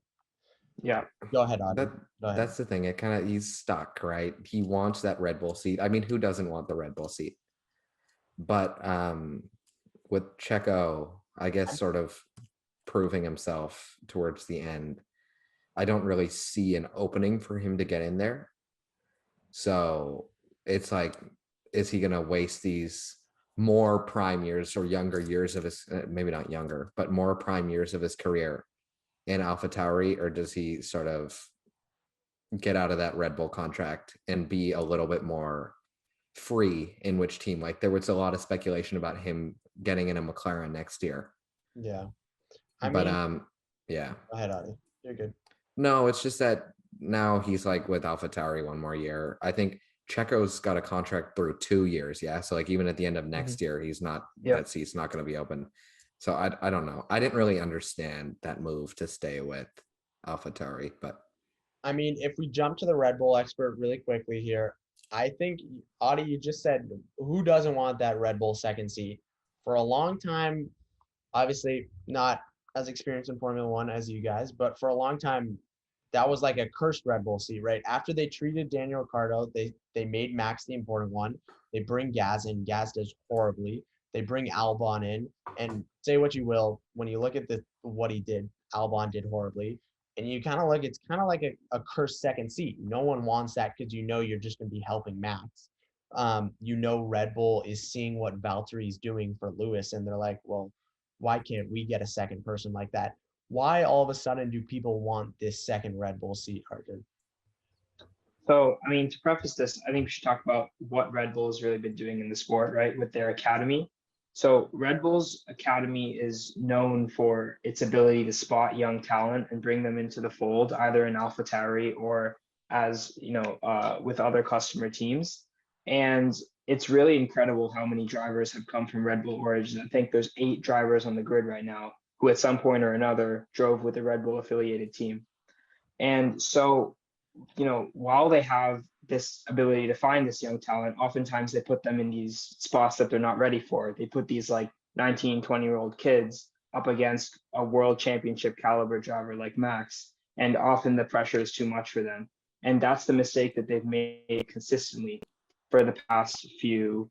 Speaker 4: Yeah.
Speaker 1: Go ahead, Audrey.
Speaker 2: That's the thing. It kind of, he's stuck, right? He wants that Red Bull seat. I mean, who doesn't want the Red Bull seat? But with Checo, I guess, sort of proving himself towards the end, I don't really see an opening for him to get in there. So it's like, is he going to waste these more prime years or younger years of his, maybe not younger, but more prime years of his career in AlphaTauri, or does he sort of get out of that Red Bull contract and be a little bit more free in which team? Like there was a lot of speculation about him getting in a McLaren next year.
Speaker 1: Yeah.
Speaker 2: Yeah.
Speaker 1: Go ahead, Audrey. You're good.
Speaker 2: No, it's just that now he's like with AlphaTauri one more year. I think Checo's got a contract through 2 years. Yeah. So like even at the end of next year, he's not, that seat's not going to be open. So I don't know. I didn't really understand that move to stay with AlphaTauri, but
Speaker 1: I mean, if we jump to the Red Bull expert really quickly here, I think, Audie, you just said, who doesn't want that Red Bull second seat? For a long time, obviously not as experienced in Formula One as you guys, but for a long time, that was like a cursed Red Bull seat, right? After they treated Daniel Ricciardo, they made Max the important one. They bring Gaz in. Gaz does horribly. They bring Albon in, and say what you will, when you look at what he did, Albon did horribly. And you kind of look, it's kind of like a cursed second seat. No one wants that because you're just going to be helping Max. Red Bull is seeing what Valtteri's doing for Lewis, and they're like, well, why can't we get a second person like that? Why all of a sudden do people want this second Red Bull seat, Arthur?
Speaker 4: So, I mean, to preface this, I think we should talk about what Red Bull has really been doing in the sport, right, with their academy. So Red Bull's academy is known for its ability to spot young talent and bring them into the fold, either in AlphaTauri or as, with other customer teams. And it's really incredible how many drivers have come from Red Bull origins. I think there's 8 drivers on the grid right now who at some point or another drove with a Red Bull affiliated team. And so, while they have this ability to find this young talent, oftentimes they put them in these spots that they're not ready for. They put these like 19, 20-year-old kids up against a world championship caliber driver like Max. And often the pressure is too much for them. And that's the mistake that they've made consistently for the past few,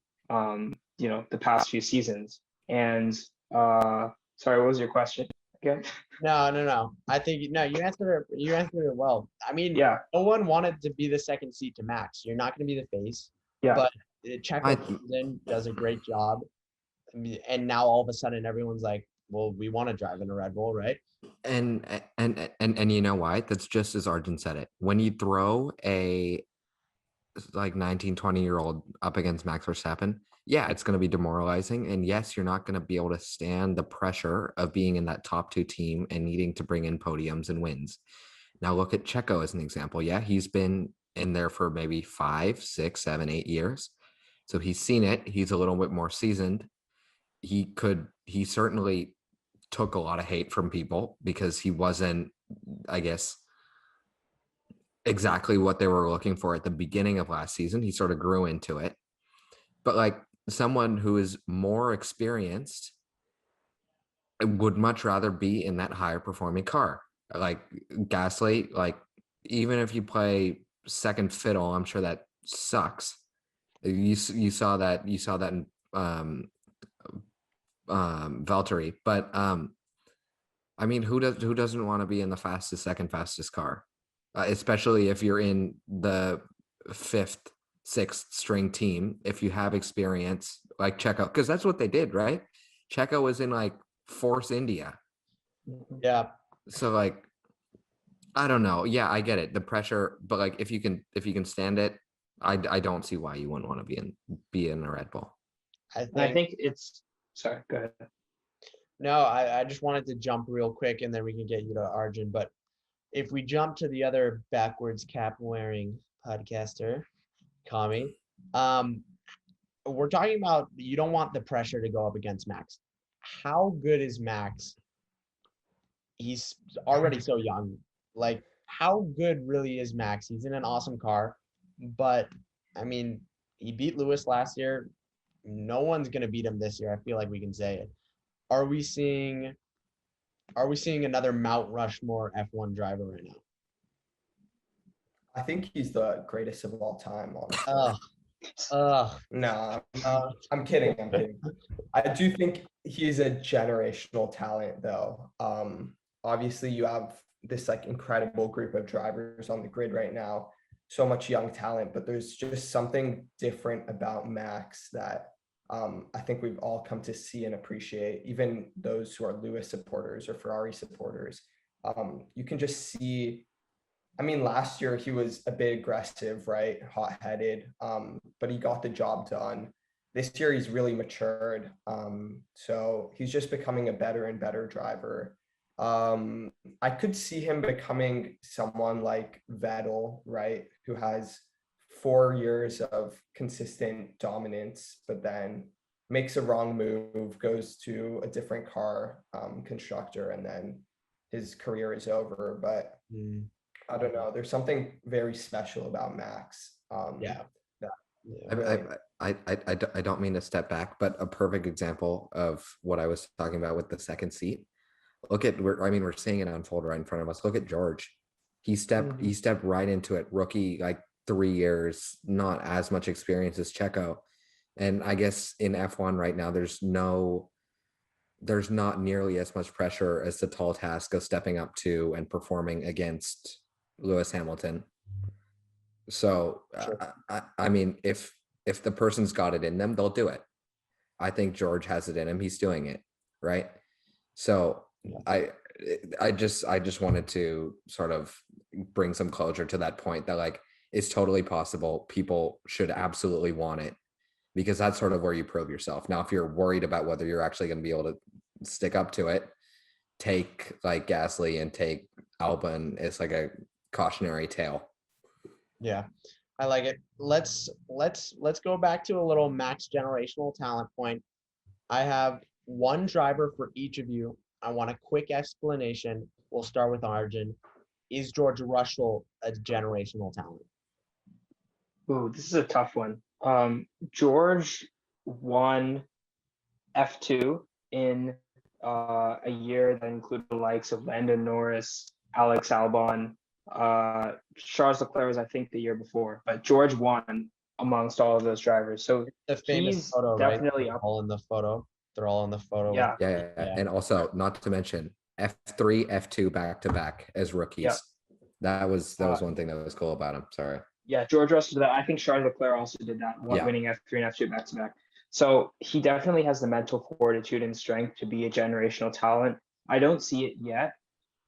Speaker 4: seasons. And sorry, what was your question? Okay.
Speaker 1: No. I think you answered it. You answered it well. I mean,
Speaker 4: Yeah.
Speaker 1: No one wanted to be the second seat to Max. You're not going to be the face.
Speaker 4: Yeah.
Speaker 1: But Checo does a great job, and now all of a sudden everyone's like, "Well, we want to drive in a Red Bull, right?"
Speaker 2: And you know why? That's just as Arjun said it. When you throw a like 19, 20-year-old up against Max Verstappen, yeah, it's going to be demoralizing. And yes, you're not going to be able to stand the pressure of being in that top 2 team and needing to bring in podiums and wins. Now look at Checo as an example. Yeah, he's been in there for maybe 5, 6, 7, 8 years. So he's seen it. He's a little bit more seasoned. He certainly took a lot of hate from people because he wasn't, I guess, exactly what they were looking for at the beginning of last season. He sort of grew into it. But like someone who is more experienced would much rather be in that higher performing car. Like Gasly, like even if you play second fiddle, I'm sure that sucks. You saw that in Valtteri, but I mean, who doesn't want to be in the second fastest car, especially if you're in the fifth, sixth string team. If you have experience like Checo, because that's what they did, right? Checo was in like Force India,
Speaker 1: Yeah.
Speaker 2: so like I don't know. Yeah, I get it, the pressure, but like if you can stand it, I don't see why you wouldn't want to be in a Red Bull.
Speaker 1: I
Speaker 4: And I
Speaker 1: think
Speaker 4: think it's sorry, go ahead.
Speaker 1: no, I just wanted to jump real quick and then we can get you to Arjun. But if we jump to the other backwards cap wearing podcaster, Kami, um, we're talking about you don't want the pressure to go up against Max. How good is Max? He's already so young. Like, how good really is Max? He's in an awesome car, but I mean, he beat Lewis last year. No one's gonna beat him this year. I feel like we can say it. Are we seeing another Mount Rushmore F1 driver right now?
Speaker 3: I think he's the greatest of all time, honestly.
Speaker 1: No,
Speaker 3: I'm kidding. I'm kidding. I do think he's a generational talent, though. Obviously, you have this like incredible group of drivers on the grid right now, so much young talent, but there's just something different about Max that I think we've all come to see and appreciate, even those who are Lewis supporters or Ferrari supporters. You can just see. I mean, last year he was a bit aggressive, right? Hot-headed, but he got the job done. This year he's really matured. So he's just becoming a better and better driver. I could see him becoming someone like Vettel, right? Who has 4 years of consistent dominance, but then makes a wrong move, goes to a different car constructor, and then his career is over. But I don't know. There's something very special about Max.
Speaker 1: yeah.
Speaker 3: That
Speaker 1: Yeah.
Speaker 3: really,
Speaker 2: I don't mean to step back, but a perfect example of what I was talking about with the second seat. We're seeing it unfold right in front of us. Look at George. He stepped right into it. Rookie, like 3 years, not as much experience as Checo. And I guess in F1 right now, there's not nearly as much pressure as the tall task of stepping up to and performing against Lewis Hamilton. So
Speaker 1: Sure.
Speaker 2: I mean, if the person's got it in them, they'll do it. I think George has it in him. He's doing it, right? So I just wanted to sort of bring some closure to that point that like it's totally possible. People should absolutely want it because that's sort of where you prove yourself. Now, if you're worried about whether you're actually going to be able to stick up to it, take like Gasly and take Albon as like a cautionary tale.
Speaker 1: Yeah, I like it. Let's go back to a little Max generational talent point. I have one driver for each of you. I want a quick explanation. We'll start with Arjun. Is George Russell a generational talent?
Speaker 4: Ooh, this is a tough one. George won F2 in a year that included the likes of Lando Norris, Alex Albon, Charles Leclerc was I think the year before, but George won amongst all of those drivers. So
Speaker 1: The famous
Speaker 4: he's
Speaker 1: photo, right?
Speaker 4: definitely
Speaker 1: They're
Speaker 4: up.
Speaker 1: all in the photo. They're all in the photo.
Speaker 4: Yeah.
Speaker 2: Yeah. And also, not to mention F3, F2 back to back as rookies.
Speaker 4: Yeah.
Speaker 2: That was one thing that was cool about him. Sorry.
Speaker 4: Yeah, George Russell did that. I think Charles Leclerc also did that, winning F3 and F2 back to back. So he definitely has the mental fortitude and strength to be a generational talent. I don't see it yet.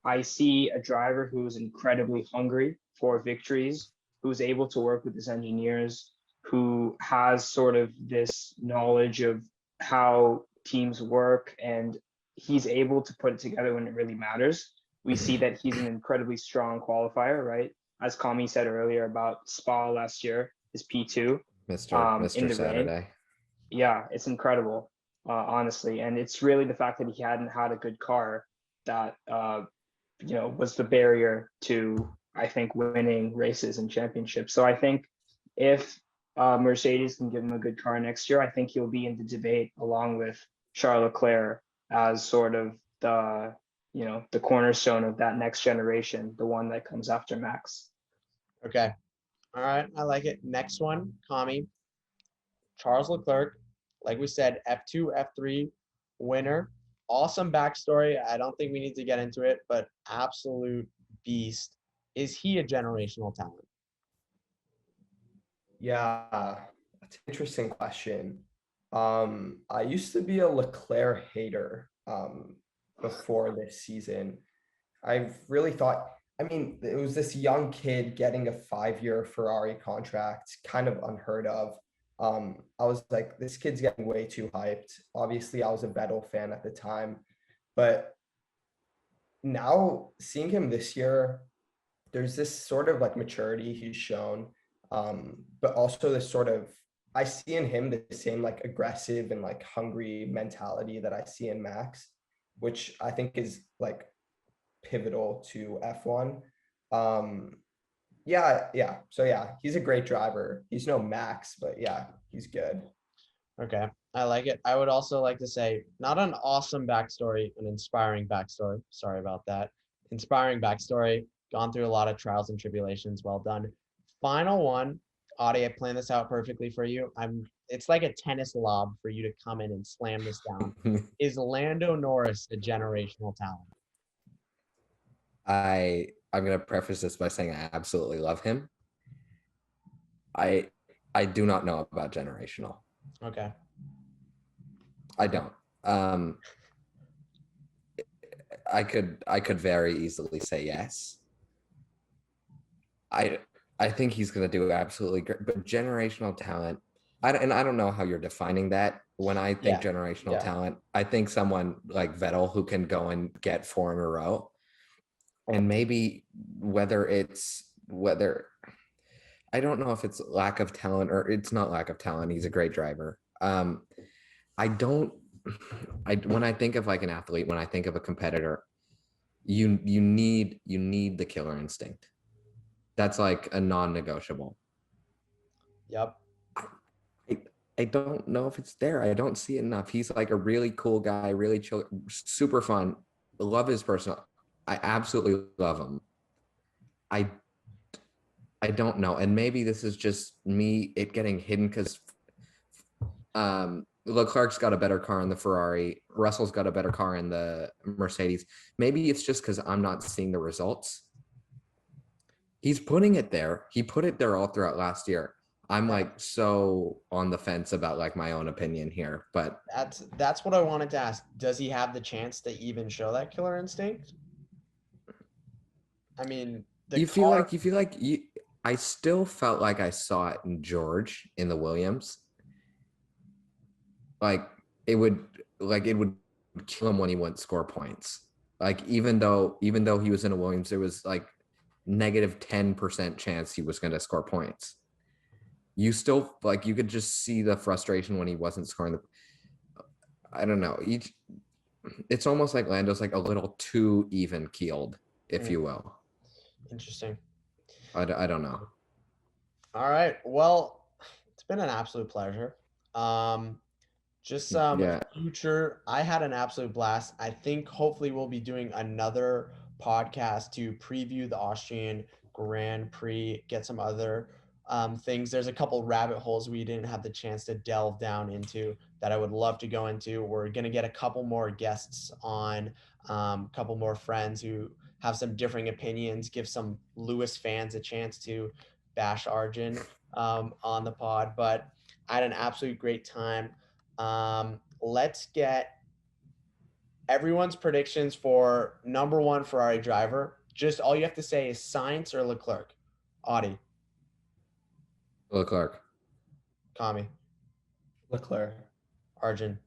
Speaker 4: I see a driver who's incredibly hungry for victories, who's able to work with his engineers, who has sort of this knowledge of how teams work, and he's able to put it together when it really matters. We see that he's an incredibly strong qualifier, right? As Kami said earlier about Spa last year, his P2.
Speaker 2: Mr. Saturday.
Speaker 4: Rain. Yeah, it's incredible, honestly. And it's really the fact that he hadn't had a good car that was the barrier to I think, winning races and championships. So I think if Mercedes can give him a good car next year, I think he'll be in the debate along with Charles Leclerc as sort of the the cornerstone of that next generation, the one that comes after Max.
Speaker 1: Okay. All right. I like it. Next one, Kami. Charles Leclerc, like we said, F2, F3 winner. Awesome backstory. I don't think we need to get into it, but absolute beast. Is he a generational talent?
Speaker 3: Yeah, that's an interesting question. I used to be a Leclerc hater before this season. I've really thought, I mean, it was this young kid getting a 5-year Ferrari contract, kind of unheard of. I was like, this kid's getting way too hyped. Obviously, I was a Vettel fan at the time, but now seeing him this year, there's this sort of like maturity he's shown, but also this sort of, I see in him the same like aggressive and like hungry mentality that I see in Max, which I think is like pivotal to F1. Yeah. So yeah, he's a great driver. He's no Max, but yeah, he's good.
Speaker 1: Okay. I like it. I would also like to say, not an awesome backstory, an inspiring backstory. Sorry about that. Inspiring backstory. Gone through a lot of trials and tribulations. Well done. Final one. Audie, I planned this out perfectly for you. It's like a tennis lob for you to come in and slam this down. Is Lando Norris a generational talent?
Speaker 2: I'm gonna preface this by saying I absolutely love him. I do not know about generational.
Speaker 1: Okay.
Speaker 2: I don't. I could very easily say yes. I think he's gonna do absolutely great. But generational talent, I don't know how you're defining that. When I think generational talent, I think someone like Vettel who can go and get 4 in a row. And maybe whether I don't know if it's lack of talent or it's not lack of talent. He's a great driver. I don't. When I think of like an athlete, when I think of a competitor, you need the killer instinct. That's like a non-negotiable.
Speaker 1: Yep.
Speaker 2: I don't know if it's there. I don't see it enough. He's like a really cool guy, really chill, super fun. Love his personal. I absolutely love him. I don't know, and maybe this is just me it getting hidden because Leclerc's got a better car in the Ferrari, Russell's got a better car in the Mercedes. Maybe it's just because I'm not seeing the results. He's putting it there. He put it there all throughout last year. I'm like so on the fence about like my own opinion here, but
Speaker 1: that's what I wanted to ask. Does he have the chance to even show that killer instinct? I mean,
Speaker 2: you feel like I still felt like I saw it in George in the Williams. Like it would kill him when he wouldn't score points. Like even though he was in a Williams, there was like negative 10% chance he was going to score points. You still like you could just see the frustration when he wasn't scoring I don't know. It's almost like Lando's like a little too even keeled, if you will.
Speaker 1: Interesting.
Speaker 2: I don't know.
Speaker 1: All right. Well, it's been an absolute pleasure. Just some future. I had an absolute blast. I think hopefully we'll be doing another podcast to preview the Austrian Grand Prix, get some other things. There's a couple rabbit holes we didn't have the chance to delve down into that I would love to go into. We're going to get a couple more guests on, a couple more friends who have some differing opinions, give some Lewis fans a chance to bash Arjun on the pod. But I had an absolute great time. Let's get everyone's predictions for number 1 Ferrari driver. Just all you have to say is Sainz or Leclerc. Audie.
Speaker 2: Leclerc.
Speaker 1: Kami.
Speaker 3: Leclerc.
Speaker 1: Arjun.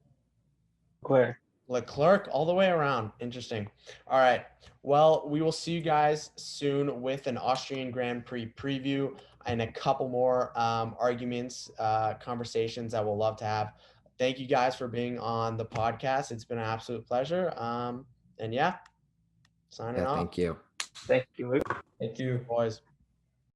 Speaker 4: Leclerc.
Speaker 1: Leclerc all the way around. Interesting. All right. Well, we will see you guys soon with an Austrian Grand Prix preview and a couple more arguments, conversations that we'll love to have. Thank you guys for being on the podcast. It's been an absolute pleasure. And yeah, signing off.
Speaker 2: Thank you.
Speaker 4: Thank you, Luke.
Speaker 3: Thank you.
Speaker 1: Boys.